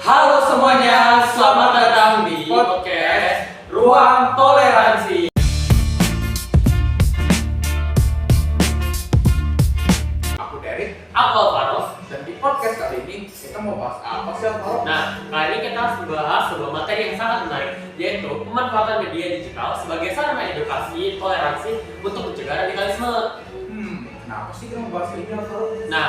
Halo semuanya, selamat datang di podcast Ruang Toleransi. Aku Derek, Aku Alvaro. dan di podcast kali ini kita mau bahas apa sih, Alvaro? Nah, kali ini kita harus membahas sebuah materi yang sangat menarik, yaitu pemanfaatan media digital sebagai sarana edukasi toleransi untuk mencegah radikalisme. Kenapa sih kita mau bahas ini, Alvaro? Nah,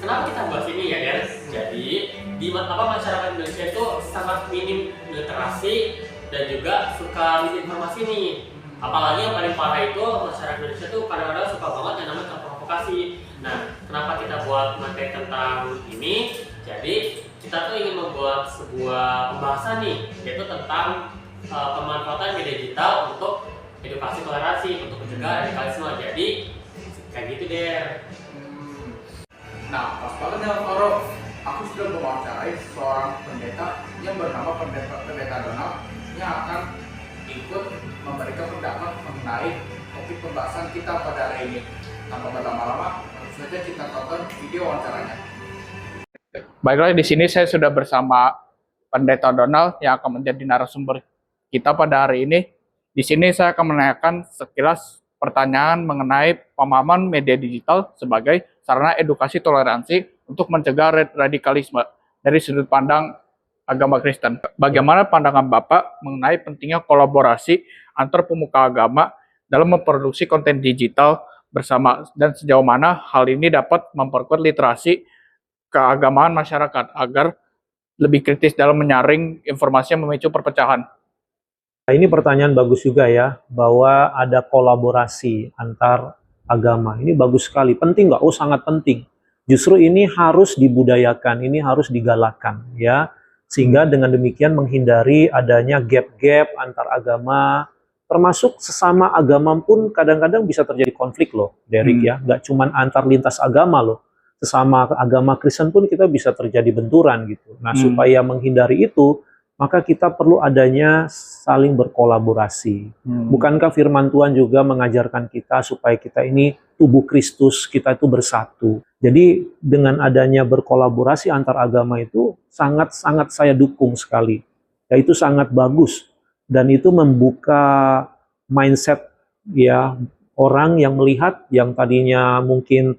kenapa kita bahas ini ya, Der? Jadi, di masyarakat Indonesia itu sangat minim literasi dan juga suka misinformasi nih. Apalagi yang paling parah itu masyarakat Indonesia tuh kadang-kadang suka banget yang namanya terprovokasi. Nah, kenapa kita buat materi tentang ini? Jadi, kita tuh ingin membuat sebuah pembahasan nih, yaitu tentang pemanfaatan media digital untuk edukasi toleransi, untuk mencegah radikalisme. Jadi, kayak gitu deh. Nah, pas banget ya, Alvaro. Aku sudah mewawancarai seorang pendeta yang bernama Pendeta Donald yang akan ikut memberikan pendapat mengenai topik pembahasan kita pada hari ini. Tanpa berlama-lama, langsung saja kita tonton video wawancaranya. Baiklah, di sini saya sudah bersama Pendeta Donald yang akan menjadi narasumber kita pada hari ini. Di sini saya akan menanyakan sekilas pertanyaan mengenai pemahaman media digital sebagai sarana edukasi toleransi untuk mencegah radikalisme dari sudut pandang agama Kristen. Bagaimana pandangan Bapak mengenai pentingnya kolaborasi antar pemuka agama dalam memproduksi konten digital bersama, dan sejauh mana hal ini dapat memperkuat literasi keagamaan masyarakat agar lebih kritis dalam menyaring informasi yang memicu perpecahan? Nah, ini pertanyaan bagus juga ya, bahwa ada kolaborasi antar agama. Ini bagus sekali. Penting nggak? Oh, sangat penting. Justru ini harus dibudayakan, ini harus digalakkan ya. Sehingga dengan demikian menghindari adanya gap-gap antar agama, termasuk sesama agama pun kadang-kadang bisa terjadi konflik loh, Derek ya. Nggak cuma antar lintas agama loh. Sesama agama Kristen pun kita bisa terjadi benturan gitu. Nah, supaya menghindari itu, maka kita perlu adanya saling berkolaborasi. Bukankah firman Tuhan juga mengajarkan kita supaya kita ini tubuh Kristus, kita itu bersatu. Jadi dengan adanya berkolaborasi antar agama itu sangat-sangat saya dukung sekali. Ya, itu sangat bagus. Dan itu membuka mindset ya orang yang melihat yang tadinya mungkin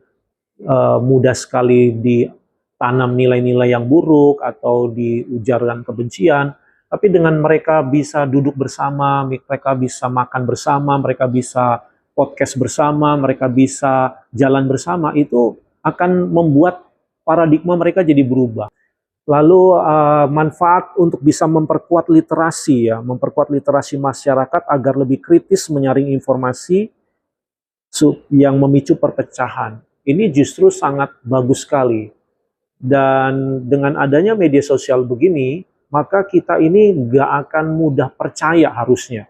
mudah sekali ditanam nilai-nilai yang buruk atau diujarkan kebencian, tapi dengan mereka bisa duduk bersama, mereka bisa makan bersama, mereka bisa podcast bersama, mereka bisa jalan bersama, itu akan membuat paradigma mereka jadi berubah. Lalu manfaat untuk bisa memperkuat literasi ya, memperkuat literasi masyarakat agar lebih kritis menyaring informasi yang memicu perpecahan. Ini justru sangat bagus sekali. Dan dengan adanya media sosial begini, maka kita ini nggak akan mudah percaya harusnya.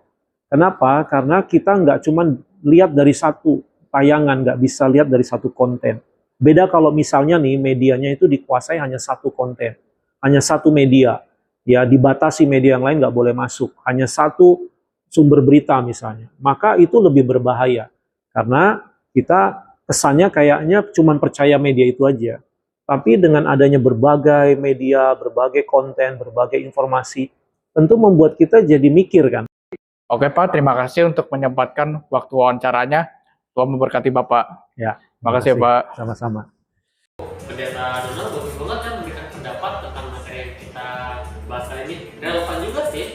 Kenapa? Karena kita nggak cuma lihat dari satu tayangan, nggak bisa lihat dari satu konten. Beda kalau misalnya nih medianya itu dikuasai hanya satu konten, hanya satu media. Ya dibatasi media yang lain nggak boleh masuk, hanya satu sumber berita misalnya. Maka itu lebih berbahaya. Karena kita kesannya kayaknya cuma percaya media itu aja. Tapi dengan adanya berbagai media, berbagai konten, berbagai informasi, tentu membuat kita jadi mikir kan. Oke Pak, terima kasih untuk menyempatkan waktu wawancaranya. Tuhan memberkati Bapak. Ya, Makasih ya Pak. Sama-sama. Pendeta Donald bagus banget kan memberikan pendapat tentang materi yang kita bahas kali ini. Relevan juga sih.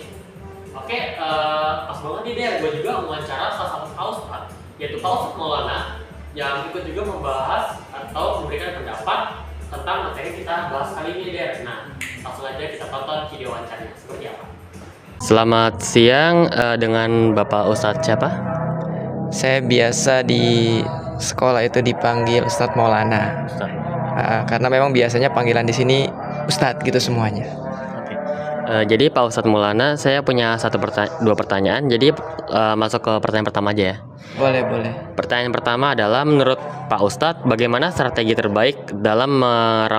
Oke, pas banget nih Der, gue juga mewawancara salah satu Paustat, yaitu Paustat Maulana, yang ikut juga membahas atau memberikan pendapat tentang materi kita bahas kali ini Der. Nah, langsung aja kita tonton video wawancaranya seperti apa. Selamat siang, dengan Bapak Ustadz siapa? Saya biasa di sekolah itu dipanggil Ustadz Maulana. Karena memang biasanya panggilan di sini Ustadz gitu semuanya. Jadi Pak Ustadz Maulana, saya punya dua pertanyaan. Jadi masuk ke pertanyaan pertama aja ya. Boleh. Pertanyaan pertama adalah, menurut Pak Ustadz, bagaimana strategi terbaik dalam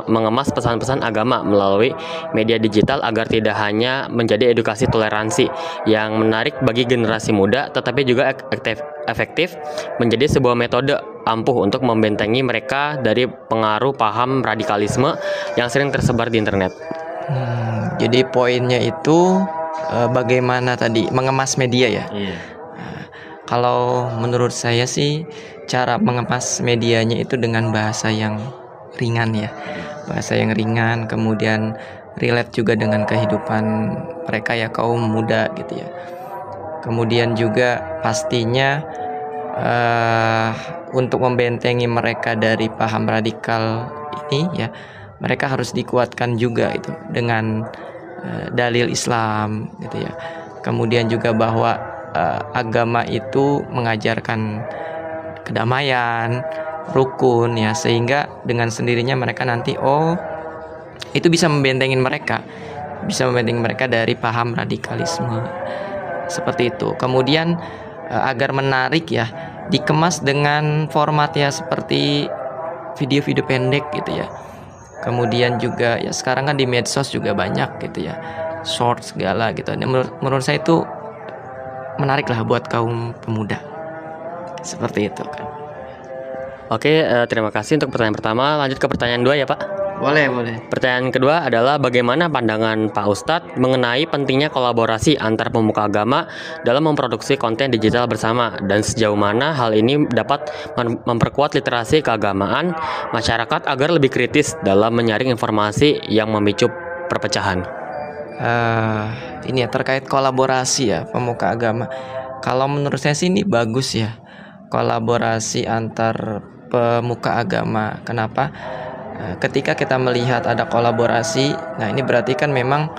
mengemas pesan-pesan agama melalui media digital agar tidak hanya menjadi edukasi toleransi yang menarik bagi generasi muda, tetapi juga efektif menjadi sebuah metode ampuh untuk membentengi mereka dari pengaruh paham radikalisme yang sering tersebar di internet? Jadi poinnya itu bagaimana tadi mengemas media ya. Iya. Kalau menurut saya sih cara mengemas medianya itu dengan bahasa yang ringan ya. Bahasa yang ringan, kemudian relate juga dengan kehidupan mereka ya, kaum muda gitu ya. Kemudian juga pastinya untuk membentengi mereka dari paham radikal ini ya, mereka harus dikuatkan juga itu dengan dalil Islam gitu ya. Kemudian juga bahwa agama itu mengajarkan kedamaian, rukun ya, sehingga dengan sendirinya mereka nanti itu bisa membentengi mereka dari paham radikalisme seperti itu. Kemudian agar menarik ya, dikemas dengan format ya seperti video-video pendek gitu ya. Kemudian juga ya sekarang kan di medsos juga banyak gitu ya, short segala gitu. Dan menurut saya itu menarik lah buat kaum pemuda seperti itu kan. Oke, terima kasih untuk pertanyaan pertama. Lanjut ke pertanyaan 2 ya Pak. Boleh. Pertanyaan kedua adalah bagaimana pandangan Pak Ustadz mengenai pentingnya kolaborasi antar pemuka agama dalam memproduksi konten digital bersama, dan sejauh mana hal ini dapat memperkuat literasi keagamaan masyarakat agar lebih kritis dalam menyaring informasi yang memicu perpecahan. Ini ya terkait kolaborasi ya pemuka agama. Kalau menurut saya sih ini bagus ya, kolaborasi antar pemuka agama. Kenapa? Ketika kita melihat ada kolaborasi, nah ini berarti kan memang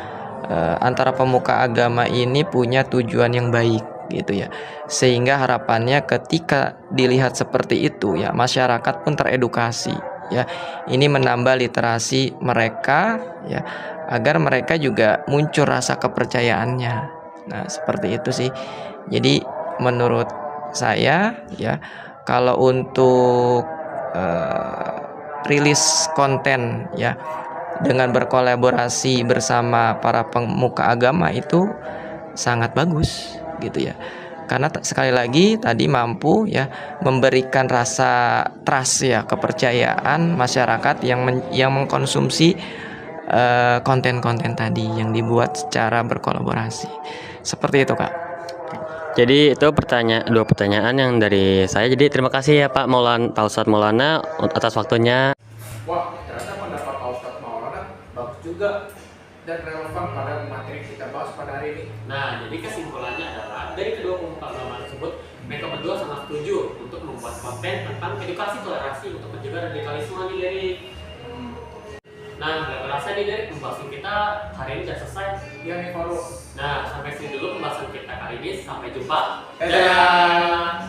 antara pemuka agama ini punya tujuan yang baik gitu ya. Sehingga harapannya ketika dilihat seperti itu ya, masyarakat pun teredukasi ya. Ini menambah literasi mereka ya, agar mereka juga muncul rasa kepercayaannya. Nah, seperti itu sih. Jadi menurut saya ya, kalau untuk rilis konten ya dengan berkolaborasi bersama para pemuka agama itu sangat bagus gitu ya. Karena sekali lagi tadi mampu ya memberikan rasa trust ya, kepercayaan masyarakat yang mengkonsumsi konten-konten tadi yang dibuat secara berkolaborasi. Seperti itu, Kak. Jadi itu dua pertanyaan yang dari saya. Jadi terima kasih ya Pak Ustadz Maulana atas waktunya. Wah, ternyata pendapat Pak Ustadz Maulana bagus juga dan relevan pada materi kita bahas pada hari ini. Nah, jadi kesimpulannya adalah dari kedua pemuka agama tersebut, mereka berdua sangat setuju untuk membuat konten tentang edukasi toleransi untuk mencegah radikalisme nih dari. Nah, nggak terasa nih dari pembahasan kita hari ini sudah selesai. Ya nih Faru. Nah, sampai sini dulu pembahasan kita kali ini. Sampai jumpa. Dadah.